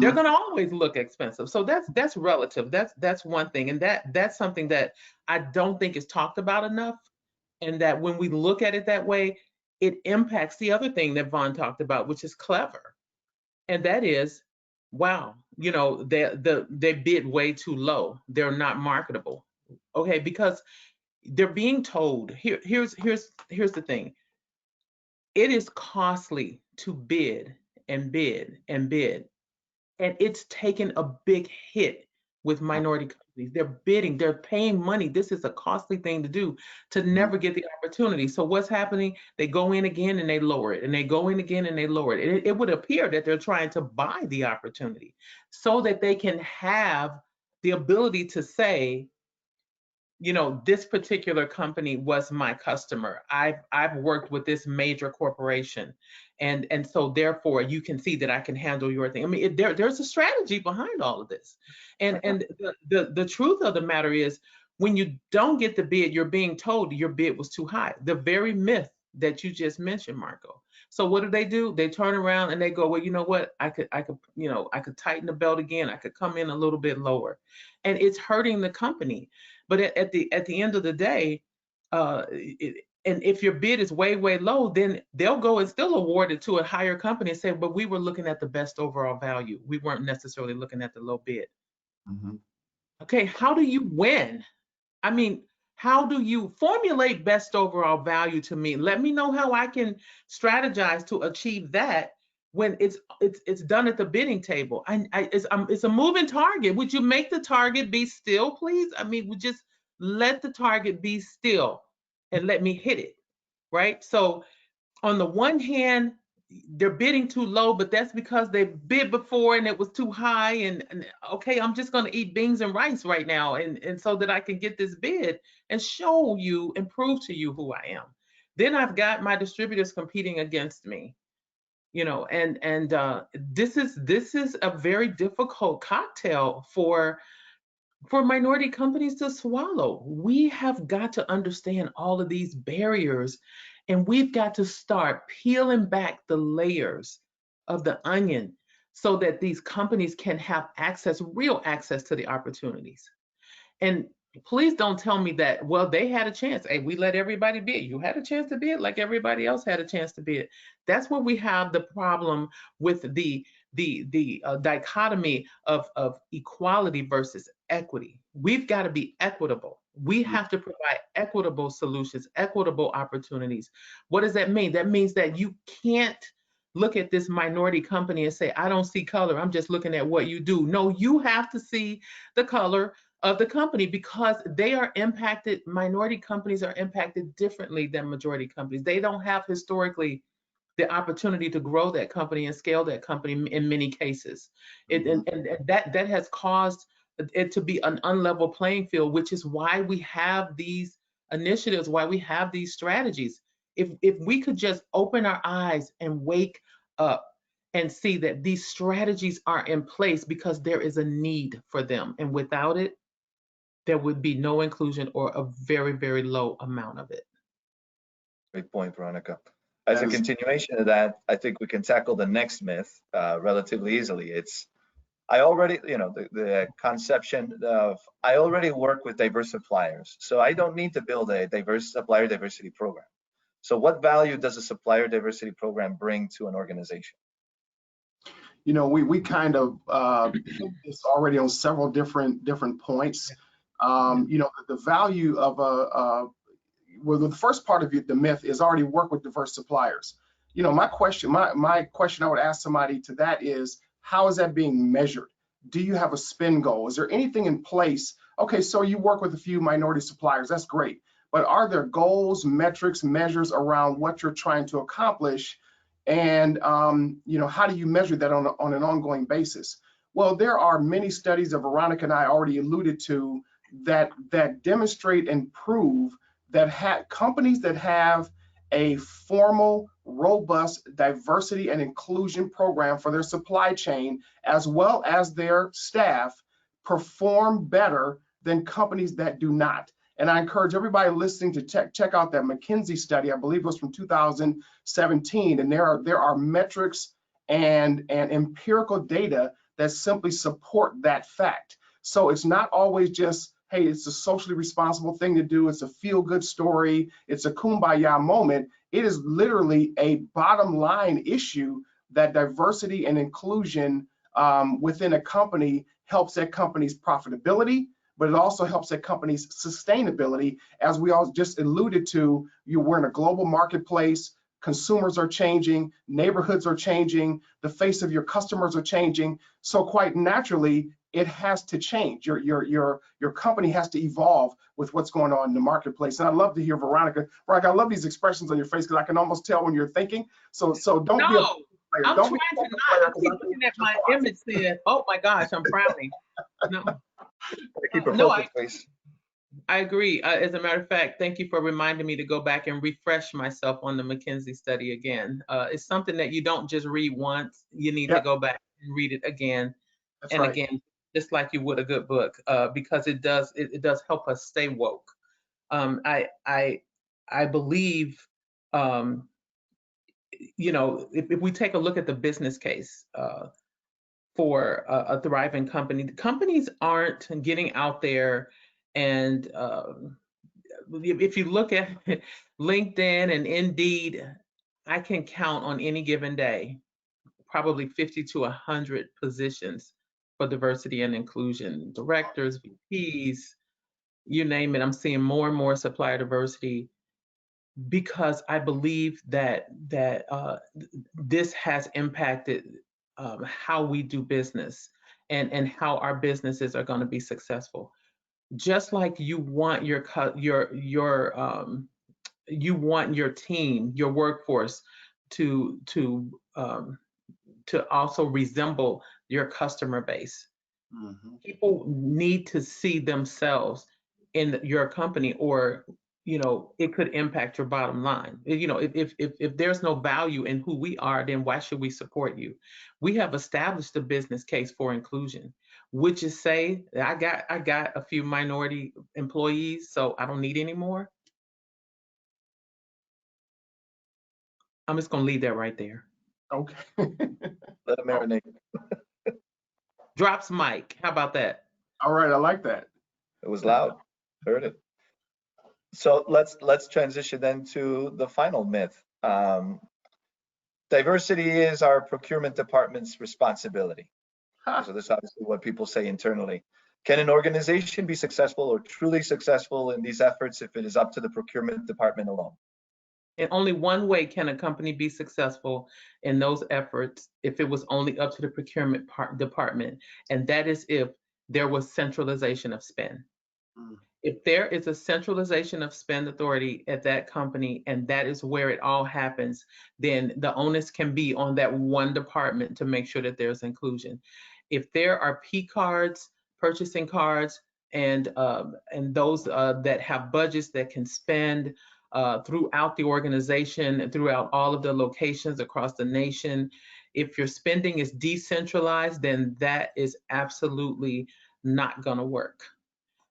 Speaker 2: they're going to always look expensive. So that's relative. That's one thing, and that's something that I don't think is talked about enough. And that when we look at it that way, it impacts the other thing that Vaughn talked about, which is clever, and that is, wow, they bid way too low. They're not marketable. Okay, because they're being told. Here's the thing. It is costly to bid and bid and bid. And it's taken a big hit with minority companies. They're bidding, they're paying money. This is a costly thing to do to never get the opportunity. So what's happening? They go in again and they lower it, and they go in again and they lower it. It would appear that they're trying to buy the opportunity so that they can have the ability to say, you know, this particular company was my customer. I've worked with this major corporation, and so therefore you can see that I can handle your thing. I mean, there's a strategy behind all of this, and the truth of the matter is, when you don't get the bid, you're being told your bid was too high. The very myth that you just mentioned, Marco. So what do? They turn around and they go, well, you know what? I could, you know, I could tighten the belt again. I could come in a little bit lower, and it's hurting the company. But at the end of the day, and if your bid is way low, then they'll go and still award it to a higher company and say, but we were looking at the best overall value. We weren't necessarily looking at the low bid.
Speaker 1: Mhm.
Speaker 2: Okay, how do you win? I mean, how do you formulate best overall value to me? Let me know how I can strategize to achieve that when it's done at the bidding table. It's a moving target. Would you make the target be still, please? I mean, we just let the target be still and let me hit it, right? So on the one hand, they're bidding too low, but that's because they bid before and it was too high. And okay, I'm just going to eat beans and rice right now, and so that I can get this bid and show you and prove to you who I am. Then I've got my distributors competing against me, you know, and this is a very difficult cocktail for minority companies to swallow. We have got to understand all of these barriers, and we've got to start peeling back the layers of the onion so that these companies can have access, real access to the opportunities. And please don't tell me that, well, they had a chance. Hey, we let everybody bid. You had a chance to bid like everybody else had a chance to bid. That's where we have the problem with the dichotomy of equality versus equity. We've got to be equitable. We have to provide equitable solutions, equitable opportunities. What does that mean? That means that you can't look at this minority company and say, I don't see color. I'm just looking at what you do. No, you have to see the color of the company, because they are impacted. Minority companies are impacted differently than majority companies. They don't have historically the opportunity to grow that company and scale that company in many cases. And that has caused it to be an unlevel playing field, which is why we have these initiatives, why we have these strategies. If we could just open our eyes and wake up and see that these strategies are in place because there is a need for them, and without it, there would be no inclusion or a very low amount of it.
Speaker 1: Great point, Veronica. As a continuation of that, I think we can tackle the next myth relatively easily. It's, I already, you know, the conception of, I already work with diverse suppliers, so I don't need to build a diverse supplier diversity program. So what value does a supplier diversity program bring to an organization?
Speaker 3: You know, we kind of hit this already on several different points. You know, the value of well, the first part of the myth is already work with diverse suppliers. You know, my question I would ask somebody to that is, how is that being measured? Do you have a spend goal? Is there anything in place? Okay, so you work with a few minority suppliers, that's great. But are there goals, metrics, measures around what you're trying to accomplish? And you know, how do you measure that on an ongoing basis? Well, there are many studies that Veronica and I already alluded to that demonstrate and prove that companies that have a formal, robust diversity and inclusion program for their supply chain, as well as their staff, perform better than companies that do not. And I encourage everybody listening to check out that McKinsey study. I believe it was from 2017. And there are metrics and empirical data that simply support that fact. So it's not always just, hey, it's a socially responsible thing to do. It's a feel-good story. It's a kumbaya moment. It is literally a bottom line issue that diversity and inclusion within a company helps that company's profitability, but it also helps that company's sustainability. As we all just alluded to, we're in a global marketplace. Consumers are changing, neighborhoods are changing, the face of your customers are changing. So quite naturally, it has to change. Your company has to evolve with what's going on in the marketplace. And I'd love to hear Veronica. Veronica, I love these expressions on your face because I can almost tell when you're thinking. So don't be a player.
Speaker 2: I'm
Speaker 3: don't
Speaker 2: trying
Speaker 3: be
Speaker 2: to not. I keep looking at my image saying, oh my gosh, I'm frowning. No.
Speaker 1: Keep a focus, please.
Speaker 2: I agree. As a matter of fact, thank you for reminding me to go back and refresh myself on the McKinsey study again. It's something that you don't just read once. You need to
Speaker 3: Yep,
Speaker 2: go back and read it again
Speaker 3: that's
Speaker 2: and
Speaker 3: right.
Speaker 2: again, just like you would a good book, because it does help us stay woke. I believe, um, if we take a look at the business case for a thriving company, the companies aren't getting out there and if you look at LinkedIn and Indeed, I can count on any given day probably 50 to 100 positions for diversity and inclusion, directors, VPs, you name it. I'm seeing more and more supplier diversity because I believe that this has impacted how we do business and how our businesses are going to be successful. Just like you want you want your team, your workforce to also resemble your customer base.
Speaker 3: Mhm.
Speaker 2: People need to see themselves in your company, or it could impact your bottom line. If there's no value in who we are, then why should we support you? We have established a business case for inclusion, which is say that I got a few minority employees, so I don't need any more. I'm just gonna leave that right there.
Speaker 3: Okay.
Speaker 1: Let it marinate.
Speaker 2: Drops mic. How about that?
Speaker 3: All right, I like that.
Speaker 1: It was loud. Heard it. So let's transition then to the final myth. Diversity is our procurement department's responsibility. So this is obviously what people say internally. Can an organization be successful or truly successful in these efforts if it is up to the procurement department alone?
Speaker 2: In only one way can a company be successful in those efforts if it was only up to the procurement department, and that is if there was centralization of spend.
Speaker 3: Mm.
Speaker 2: If there is a centralization of spend authority at that company and that is where it all happens, then the onus can be on that one department to make sure that there's inclusion. If there are P cards, purchasing cards, and those that have budgets that can spend throughout the organization and throughout all of the locations across the nation, if your spending is decentralized, then that is absolutely not going to work,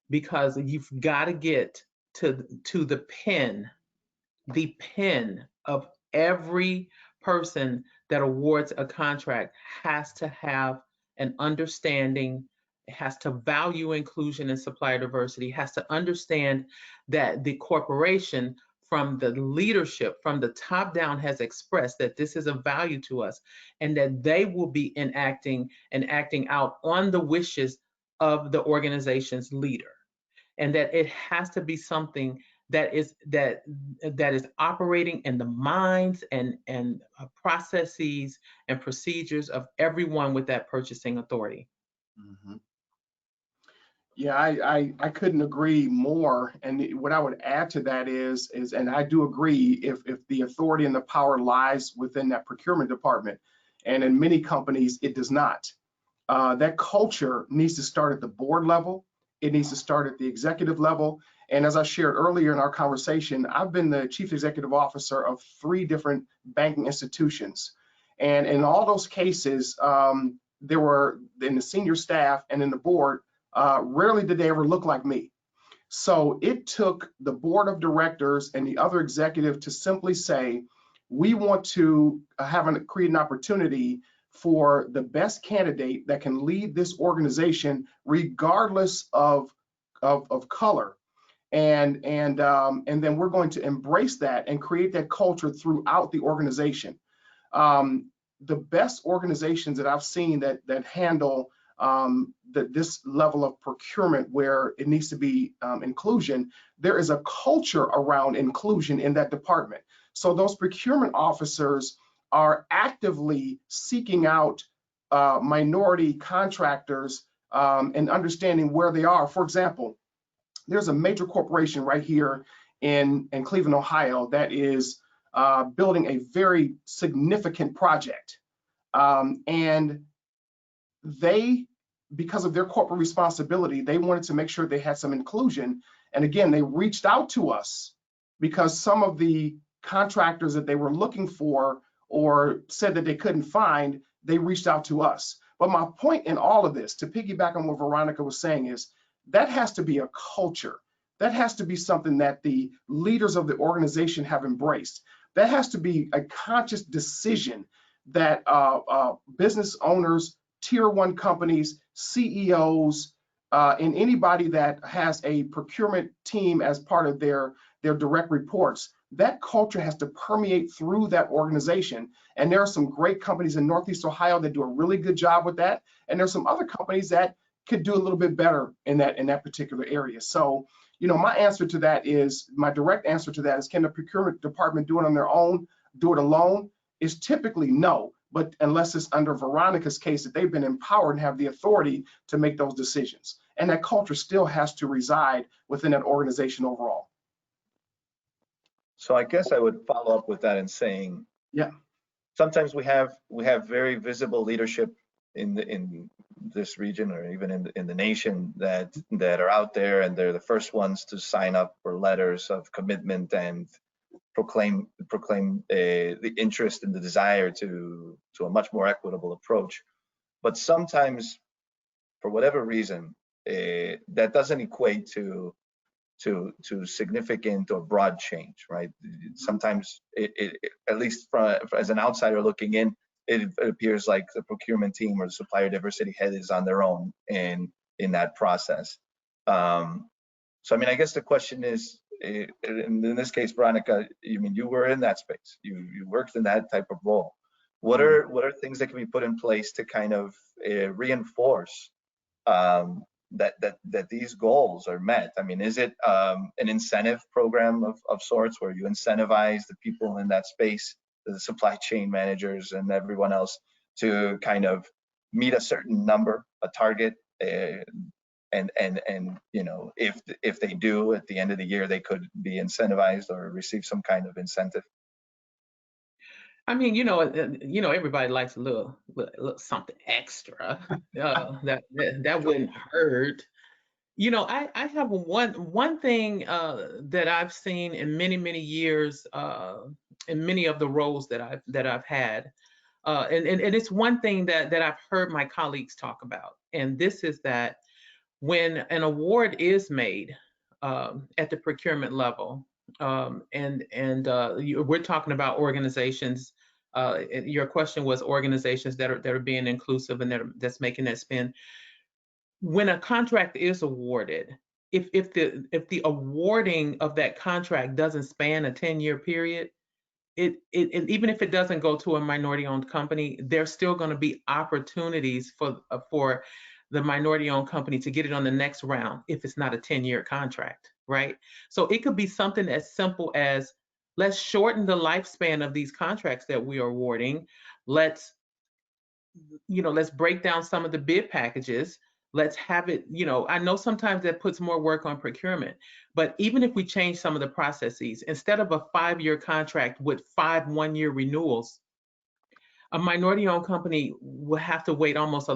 Speaker 2: because you've got to get to the pin of every person that awards a contract has to have an understanding, has to value inclusion and supplier diversity, has to understand that the corporation from the leadership, from the top down, has expressed that this is a value to us, and that they will be enacting and acting out on the wishes of the organization's leader, and that it has to be something that is operating in the minds and processes and procedures of everyone with that purchasing authority.
Speaker 3: Mhm. Yeah, I couldn't agree more. And what I would add to that is, and I do agree, if the authority and the power lies within that procurement department, and in many companies it does not. That culture needs to start at the board level. It needs to start at the executive level. And as I shared earlier in our conversation, I've been the chief executive officer of 3 different banking institutions. And in all those cases, there were in the senior staff and in the board, rarely did they ever look like me. So it took the board of directors and the other executive to simply say, we want to create an opportunity for the best candidate that can lead this organization regardless of color. And then we're going to embrace that and create that culture throughout the organization. The best organizations that I've seen that handle this level of procurement where it needs to be inclusion, there is a culture around inclusion in that department. So those procurement officers are actively seeking out minority contractors and understanding where they are. For example, there's a major corporation right here in Cleveland, Ohio, that is building a very significant project. And they, because of their corporate responsibility, they wanted to make sure they had some inclusion. And again, they reached out to us because some of the contractors that they were looking for or said that they couldn't find, they reached out to us. But my point in all of this, to piggyback on what Veronica was saying, is that has to be a culture. That has to be something that the leaders of the organization have embraced. That has to be a conscious decision that business owners, tier one companies, CEOs, and anybody that has a procurement team as part of their direct reports, that culture has to permeate through that organization. And there are some great companies in Northeast Ohio that do a really good job with that. And there's some other companies that could do a little bit better in that particular area. So, you know, my answer to that is, my direct answer to that is, can the procurement department do it on their own, do it alone? Is typically no, but unless it's under Veronica's case that they've been empowered and have the authority to make those decisions. And that culture still has to reside within that organization overall.
Speaker 1: So I guess I would follow up with that in saying,
Speaker 3: yeah,
Speaker 1: sometimes we have very visible leadership in this region, or even in the nation, that are out there, and they're the first ones to sign up for letters of commitment and proclaim the interest and the desire to a much more equitable approach. But sometimes, for whatever reason, that doesn't equate to significant or broad change, right? Sometimes at least as an outsider looking in, it appears like the procurement team or the supplier diversity head is on their own in that process. So I mean, I guess the question is, in this case, Veronica, you were in that space, you worked in that type of role. What are things that can be put in place to kind of reinforce that these goals are met? I mean, is it an incentive program of sorts, where you incentivize the people in that space, the supply chain managers and everyone else, to kind of meet a certain number, a target, and you know, if they do, at the end of the year, they could be incentivized or receive some kind of incentive?
Speaker 2: I mean, everybody likes a little something extra. That wouldn't hurt. I have one thing that I've seen in many years, in many of the roles that I've had, and it's one thing that I've heard my colleagues talk about, and this is that when an award is made at the procurement level, we're talking about organizations. Your question was organizations that are being inclusive and that's making that spend. When a contract is awarded, if the awarding of that contract doesn't span a 10-year period, it even if it doesn't go to a minority-owned company, there's still going to be opportunities for the minority-owned company to get it on the next round if it's not a 10-year contract, right? So it could be something as simple as, let's shorten the lifespan of these contracts that we are awarding. Let's break down some of the bid packages. Let's have it, I know sometimes that puts more work on procurement, but even if we change some of the processes, instead of a 5-year contract with 5 one-year renewals, a minority-owned company will have to wait almost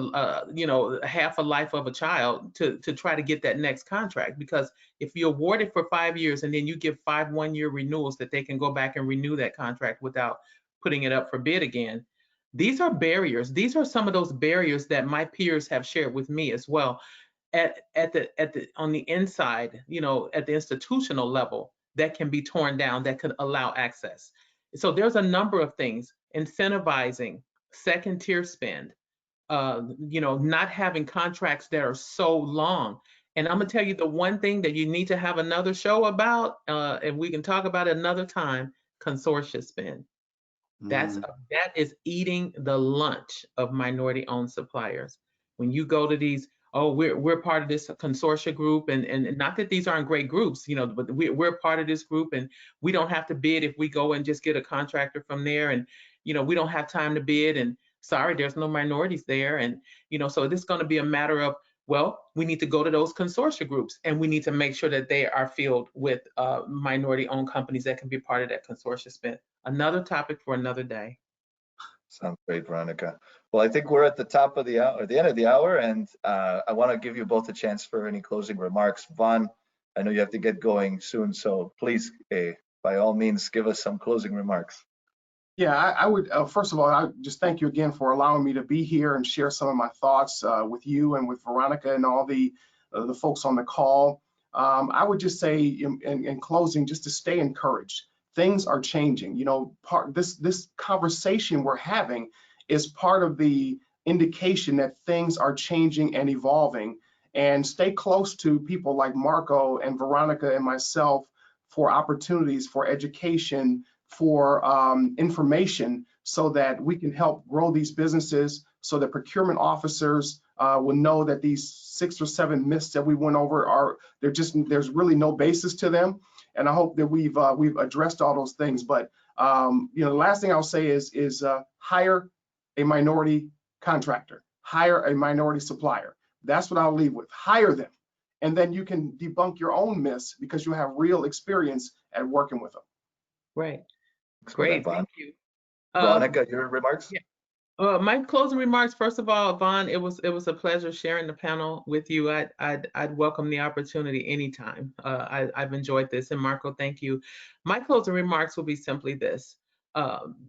Speaker 2: half a life of a child to try to get that next contract. Because if you award it for 5 years and then you give 5 one-year renewals that they can go back and renew that contract without putting it up for bid again, these are barriers. These are some of those barriers that my peers have shared with me as well on the inside, at the institutional level, that can be torn down, that could allow access. So there's a number of things: incentivizing second tier spend, not having contracts that are so long. And I'm gonna tell you the one thing that you need to have another show about, and we can talk about it another time: consortia spend. That is eating the lunch of minority-owned suppliers. When you go to these, we're part of this consortia group, and not that these aren't great groups, but we're part of this group, and we don't have to bid if we go and just get a contractor from there, and we don't have time to bid, and sorry, there's no minorities there, and so this is going to be a matter of, well, we need to go to those consortia groups, and we need to make sure that they are filled with minority-owned companies that can be part of that consortia spend. Another topic for another day.
Speaker 1: Sounds great, Veronica. Well, I think we're at the top of the hour, the end of the hour, and I want to give you both a chance for any closing remarks. Vaughn, I know you have to get going soon, so please, by all means, give us some closing remarks.
Speaker 3: Yeah, I would, first of all, I just thank you again for allowing me to be here and share some of my thoughts with you and with Veronica and all the folks on the call. I would just say in closing, just to stay encouraged. Things are changing. You know, this conversation we're having is part of the indication that things are changing and evolving. And stay close to people like Marco and Veronica and myself for opportunities for education, for information, so that we can help grow these businesses, so that procurement officers will know that these 6 or 7 myths that we went over there's really no basis to them. And I hope that we've addressed all those things. But you know, the last thing I'll say is hire a minority contractor, hire a minority supplier. That's what I'll leave with. Hire them, and then you can debunk your own myths because you have real experience at working with them.
Speaker 2: Right.
Speaker 1: Thanks for that,
Speaker 2: Great.
Speaker 1: Vaughn.
Speaker 2: Thank you.
Speaker 1: Veronica, your remarks?
Speaker 2: Yeah. My closing remarks. First of all, Vaughn, it was a pleasure sharing the panel with you. I'd welcome the opportunity anytime. I've enjoyed this, and Marco, thank you. My closing remarks will be simply this: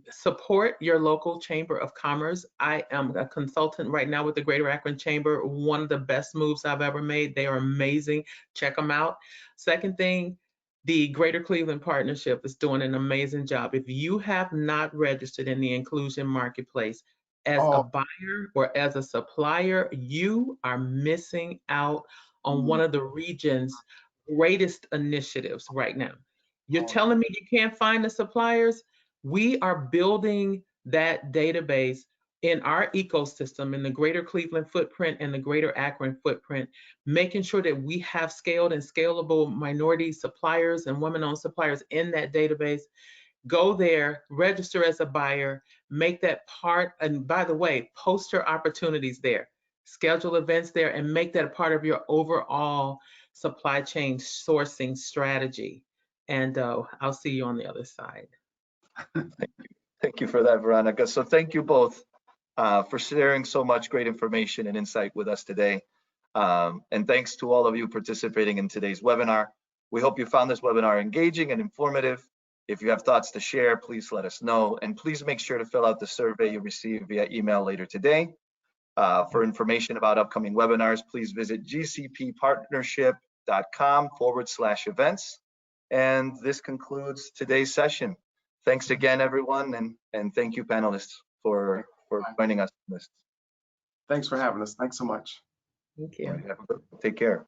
Speaker 2: support your local Chamber of Commerce. I am a consultant right now with the Greater Akron Chamber. One of the best moves I've ever made. They are amazing. Check them out. Second thing, the Greater Cleveland Partnership is doing an amazing job. If you have not registered in the inclusion marketplace as a buyer or as a supplier, you are missing out on one of the region's greatest initiatives right now. You're telling me you can't find the suppliers? We are building that database in our ecosystem, in the Greater Cleveland footprint and the Greater Akron footprint, making sure that we have scaled and scalable minority suppliers and women-owned suppliers in that database. Go there, register as a buyer, make that part, and by the way, post your opportunities there, schedule events there, and make that a part of your overall supply chain sourcing strategy. And I'll see you on the other side.
Speaker 1: Thank you for that, Veronica. So thank you both for sharing so much great information and insight with us today. And thanks to all of you participating in today's webinar. We hope you found this webinar engaging and informative. If you have thoughts to share, please let us know. And please make sure to fill out the survey you receive via email later today. For information about upcoming webinars, please visit gcppartnership.com/events. And this concludes today's session. Thanks again, everyone, and thank you, panelists, for joining us on this.
Speaker 3: Thanks for having us. Thanks so much.
Speaker 2: Thank you.
Speaker 1: Take care.